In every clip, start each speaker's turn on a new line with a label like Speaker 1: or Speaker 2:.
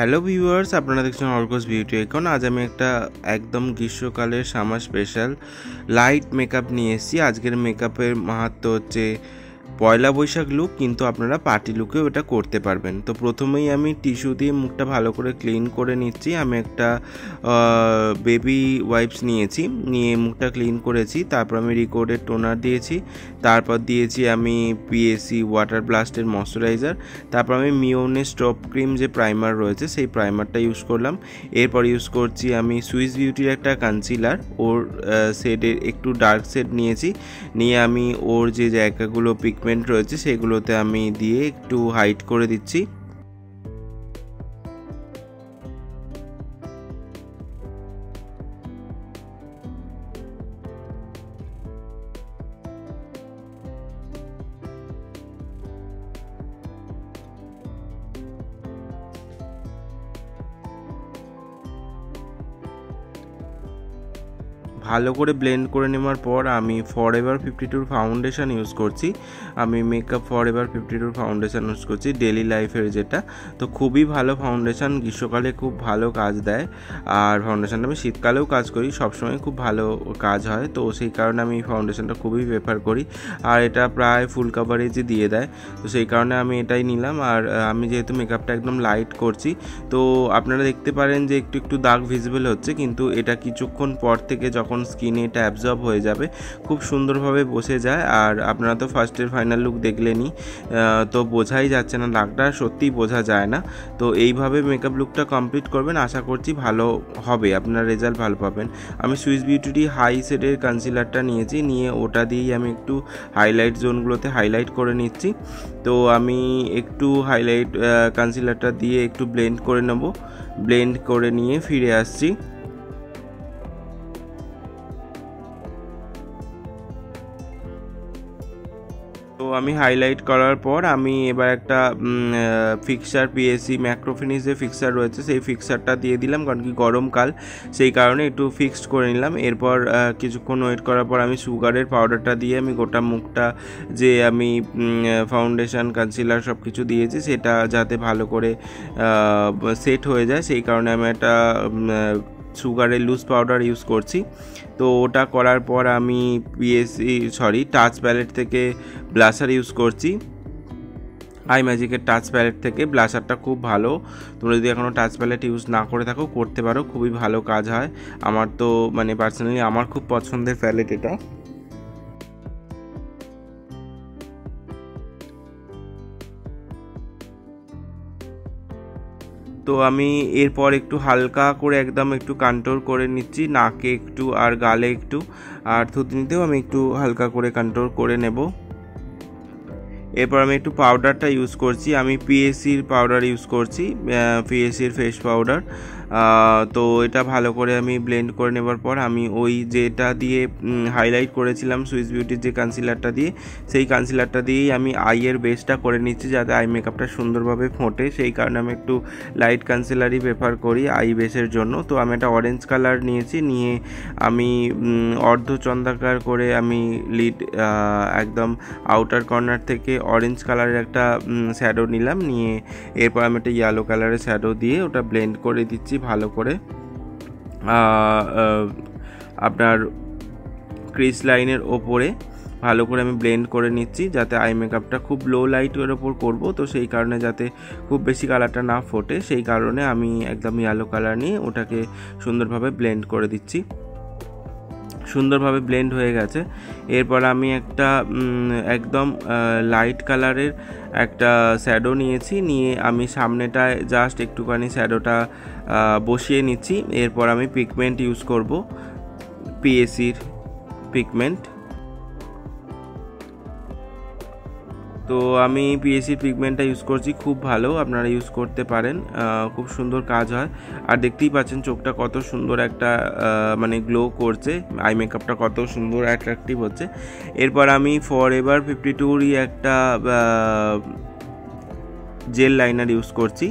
Speaker 1: Hello viewers, আপনারা দেখছেন Argus beauty icon. আজ আমি একটা একদম গ্রীষ্মকালের সামার স্পেশাল লাইট মেকআপ নিয়ে এসেছি। আজকের মেকআপের মাহাত্ম্য হচ্ছে পয়লা বৈশাখ লুক, কিন্তু আপনারা পার্টি লুকেও এটা করতে পারবেন। তো প্রথমেই আমি টিস্যু দিয়ে মুখটা ভালো করে ক্লিন করে নিচ্ছি। আমি একটা বেবি ওয়াইপস নিয়েছি, নিয়ে মুখটা ক্লিন করেছি। তারপর আমি রিকোডের টোনার দিয়েছি, তারপর দিয়েছি আমি পিএসি ওয়াটার ব্লাস্টের ময়শ্চারাইজার, তারপর আমি মিওনে স্টপ ক্রিম যে প্রাইমার রয়েছে সেই প্রাইমারটা ইউজ করলাম। এরপর ইউজ করছি আমি সুইস বিউটির একটা কনসিলার, ওর শেডের একটু ডার্ক শেড নিয়েছি, নিয়ে আমি ওর যে জায়গাগুলো পিগমেন্ট রয়েছে সেগুলোতে আমি দিয়ে একটু হাইড করে দিচ্ছি। ভালো করে ব্লেন্ড করে নেওয়ার পর আমি ফরএভার 52 ফাউন্ডেশন ইউজ করছি। আমি মেকআপ ফরএভার 52 ফাউন্ডেশন ইউজ করছি ডেলি লাইফের যেটা। তো খুবই ভালো ফাউন্ডেশন, গ্রীষ্মকালে খুব ভালো কাজ দেয়। আর ফাউন্ডেশনটা আমি শীতকালেও কাজ করি, সবসময় খুব ভালো কাজ হয়। তো সেই কারণে আমি এই ফাউন্ডেশনটা খুবই প্রেফার করি। আর এটা প্রায় ফুল কাভারেজই দিয়ে দেয়, তো সেই কারণে আমি এটাই নিলাম। আর আমি যেহেতু মেকআপটা একদম লাইট করছি, তো আপনারা দেখতে পারেন যে একটু একটু দাগ ভিজিবল হচ্ছে, কিন্তু এটা কিছুক্ষণ পর থেকে যখন স্কিনে এটা অ্যাবজর্ব হয়ে যাবে খুব সুন্দরভাবে বসে যায়। আর আপনারা তো ফার্স্টের ফাইনাল লুক দেখলেনই, তো বোঝাই যাচ্ছে না, দাগটা সত্যিই বোঝা যায় না। তো এইভাবে মেকআপ লুকটা কমপ্লিট করবেন, আশা করছি ভালো হবে, আপনার রেজাল্ট ভালো পাবেন। আমি সুইস বিউটির হাই শেডের কনসিলারটা নিয়েছি, নিয়ে ওটা দিয়েই আমি একটু হাইলাইট জোনগুলোতে হাইলাইট করে নিচ্ছি। তো আমি একটু হাইলাইট কনসিলারটা দিয়ে একটু ব্লেন্ড করে নেব, ব্লেন্ড করে নিয়ে ফিরে আসছি। তো আমি হাইলাইট করার পর আমি এবার একটা ফিক্সার পিএসি ম্যাক্রো ফিনিশ যে ফিক্সার রয়েছে সেই ফিক্সারটা দিয়ে দিলাম, কারণ কি গরমকাল সেই কারণে একটু ফিক্সড করে নিলাম। এরপর কিছুক্ষণ ওয়েট করার পর আমি সুগারের পাউডারটা দিয়ে আমি গোটা মুখটা যে আমি ফাউন্ডেশন কনসিলার সব কিছু দিয়েছি সেটা যাতে ভালো করে সেট হয়ে যায়, সেই কারণে আমি একটা সুগারের লুজ পাউডার ইউজ করছি। তো ওটা করার পর আমি টাচ প্যালেট থেকে ব্লাশার ইউজ করছি। আই ম্যাজিকের টাচ প্যালেট থেকে ব্লাশারটা খুব ভালো, তোমরা যদি এখনও টাচ প্যালেট ইউজ না করে থাকো করতে পারো, খুবই ভালো কাজ হয়। আমার তো পার্সোনালি আমার খুব পছন্দের প্যালেট এটা। তো আমি এরপর একটু হালকা করে একদম একটু কন্ট্রোল করে নিচ্ছি, নাকে একটু আর গালে একটু, আর থুতনিতেও আমি একটু হালকা করে কন্ট্রোল করে নেব। এরপর আমি একটু পাউডারটা ইউজ করছি, আমি পিএসির পাউডার ইউজ করছি, পিএসির ফেস পাউডার। তো এটা ভালো করে আমি ব্লেন্ড করে নেবার পর আমি ওই যেটা দিয়ে হাইলাইট করেছিলাম সুইস বিউটির যে কনসিলারটা দিয়ে, সেই কনসিলারটা দিয়েই আমি আইয়ের বেসটা করে নিচ্ছি যাতে আই মেকআপটা সুন্দরভাবে ফোটে। সেই কারণে আমি একটু লাইট কনসিলারই প্রেফার করি আই বেসের জন্য। তো আমি একটা অরেঞ্জ কালার নিয়েছি, নিয়ে আমি অর্ধচন্দ্রাকার করে আমি লিড একদম আউটার কর্নার থেকে অরেঞ্জ কালারের একটা শ্যাডো নিলাম, নিয়ে এরপর আমি একটা ইয়েলো কালারের শ্যাডো দিয়ে ওটা ব্লেন্ড করে দিচ্ছি ভালো করে আপনার ক্রিস লাইনের ওপরে। ভালো করে আমি ব্লেন্ড করে নিচ্ছি যাতে আই মেকআপটা খুব লো লাইটের ওপর করব, তো সেই কারণে যাতে খুব বেশি কালারটা না ফোটে সেই কারণে আমি একদম ইয়েলো কালার নিয়ে ওটাকে সুন্দরভাবে ব্লেন্ড করে দিচ্ছি। সুন্দরভাবে ব্লেন্ড হয়ে গেছে। এরপর আমি একটা একদম লাইট কালারের একটা শ্যাডো নিয়েছি, নিয়ে আমি সামনেটায় জাস্ট একটুখানি শ্যাডোটা বসিয়ে নিচ্ছি। এরপর আমি পিগমেন্ট ইউজ করব, পিএসির পিগমেন্ট। তো আমি পিএসির পিগমেন্টটা ইউজ করছি, খুব ভালো, আপনারা ইউজ করতে পারেন, খুব সুন্দর কাজ হয়। আর দেখতেই পাচ্ছেন চোখটা কত সুন্দর একটা গ্লো করছে, আই মেকআপটা কত সুন্দর অ্যাট্রাকটিভ হচ্ছে। এরপর আমি ফরএভার 52রই একটা জেল লাইনার ইউজ করছি,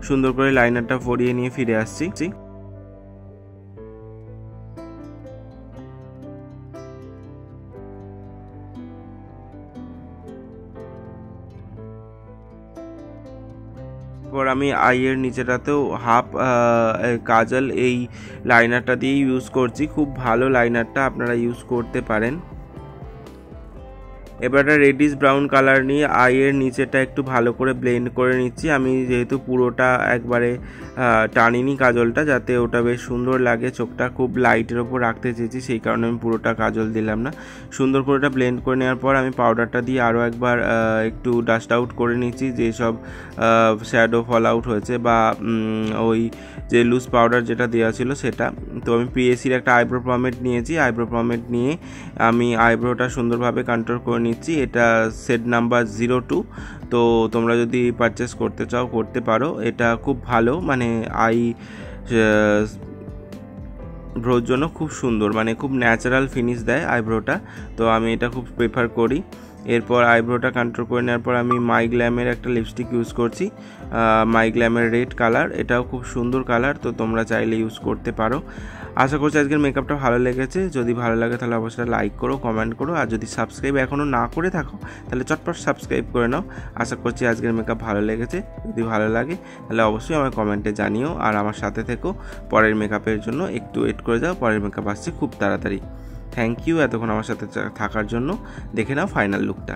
Speaker 1: সুন্দর করে লাইনারটা পরিয়ে নিয়ে ফিরে আসছি। এরপর আমি আইয়ের নিচেটাতেও হাফ কাজল এই লাইনারটা দিয়েই ইউজ করছি। খুব ভালো লাইনারটা, আপনারা ইউজ করতে পারেন। এবার একটা রেডিশ ব্রাউন কালার নিয়ে আইয়ের নিচেটা একটু ভালো করে ব্লেন্ড করে নিচ্ছি। আমি যেহেতু পুরোটা একবারে টানিনি কাজলটা, যাতে ওটা বেশ সুন্দর লাগে, চোখটা খুব লাইটের ওপর রাখতে চেয়েছি, সেই কারণে আমি পুরোটা কাজল দিলাম না। সুন্দর করে ওটা ব্লেন্ড করে নেওয়ার পর আমি পাউডারটা দিয়ে আরও একবার একটু ডাস্ট আউট করে নিচ্ছি যেসব শ্যাডো ফল আউট হয়েছে বা ওই যে লুজ পাউডার যেটা দেওয়া ছিল সেটা। তো আমি পিএসির একটা আইব্রো পমেড নিয়েছি। আইব্রো পমেড নিয়ে আমি আইব্রোটা সুন্দরভাবে কন্ট্রোল করে নিচ্ছি। এটা সেট নাম্বার 02। তো তোমরা যদি পারচেস করতে চাও করতে পারো। এটা খুব ভালো, মানে আই ব্রোর জন্য খুব সুন্দর, মানে খুব ন্যাচারাল ফিনিশ দেয় আইব্রোটা। তো আমি এটা খুব প্রেফার করি। এরপর আইব্রোটা কন্ট্রোল করে নেওয়ার পর আমি মাই গ্ল্যামের একটা লিপস্টিক ইউজ করছি, মাই গ্ল্যামের রেড কালার। এটাও খুব সুন্দর কালার, তো তোমরা চাইলে ইউজ করতে পারো। আশা করছি আজকের মেকআপটা ভালো লেগেছে। যদি ভালো লাগে তাহলে অবশ্যই লাইক করো, কমেন্ট করো, আর যদি সাবস্ক্রাইব এখনও না করে থাকো তাহলে চটপট সাবস্ক্রাইব করে নাও। আশা করছি আজকের মেকআপ ভালো লেগেছে। যদি ভালো লাগে তাহলে অবশ্যই আমার কমেন্টে জানিও, আর আমার সাথে থেকো। পরের মেকআপের জন্য একটু ওয়েট করে যাও, পরের মেকআপ আসছে খুব তাড়াতাড়ি। থ্যাংক ইউ এতক্ষণ আমার সাথে থাকার জন্য। দেখে নাও ফাইনাল লুকটা।